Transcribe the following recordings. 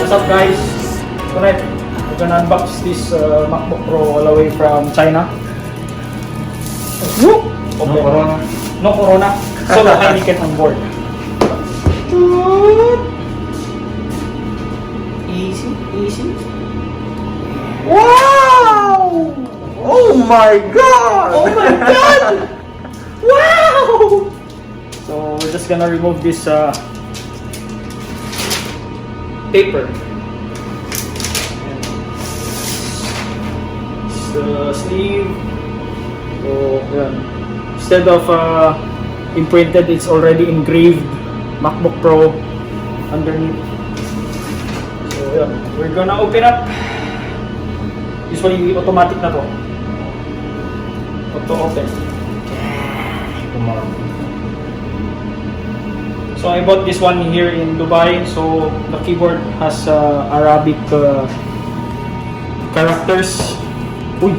what's up guys? Tonight, we're gonna unbox this MacBook Pro all the way from China. Woo! Okay. No corona. No corona. Solo Heineken on board. Easy, easy. Wow! Oh my god! Oh my god! Wow! So we're just gonna remove this paper. It's the sleeve. So yeah. Instead of imprinted, it's already engraved MacBook Pro underneath. So yeah, we're gonna open up. Usually automatic na to. Auto open. So I bought this one here in Dubai. So the keyboard has Arabic characters. Uy,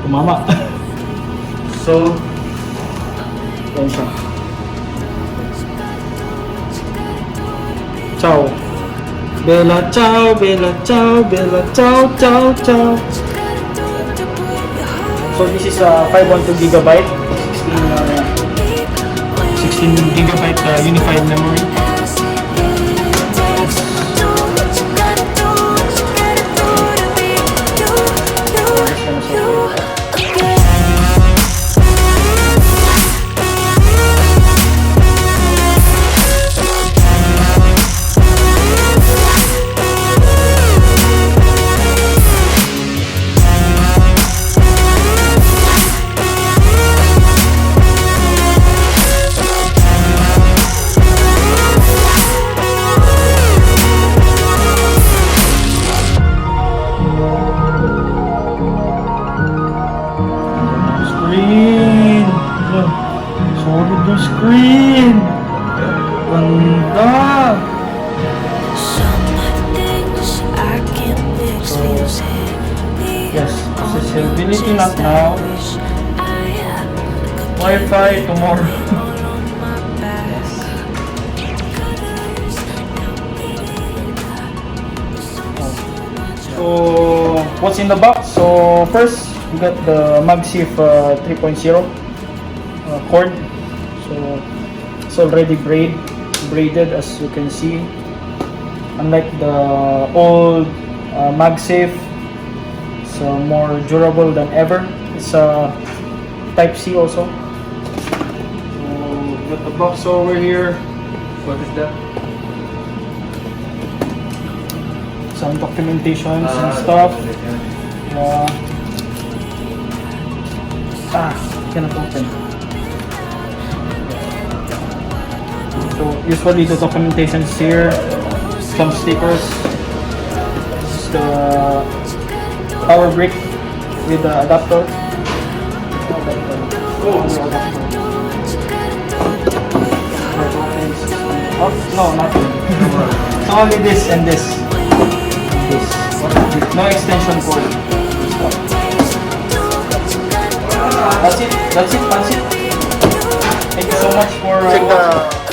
tumama. So, yan siya. Ciao. Bella ciao, bella ciao, bella ciao, ciao, ciao. So this is a 512GB, 16GB unified memory. Screen! Solid yung screen! Ganda! Yes, accessibility not now. Wi-Fi tomorrow. So, what's in the box? So, first, we got the MagSafe 3.0 cord. So, it's already braided as you can see. Unlike the old MagSafe, it's more durable than ever. It's Type-C also. So, got the box over here. What is that? Some documentations and stuff. Cannot open. So usually the documentation is here. Some stickers. This is the power brick with the adapter. Oh, no, nothing. So only this and this. No extension cord. That's it. That's it. Thank you so much for Check the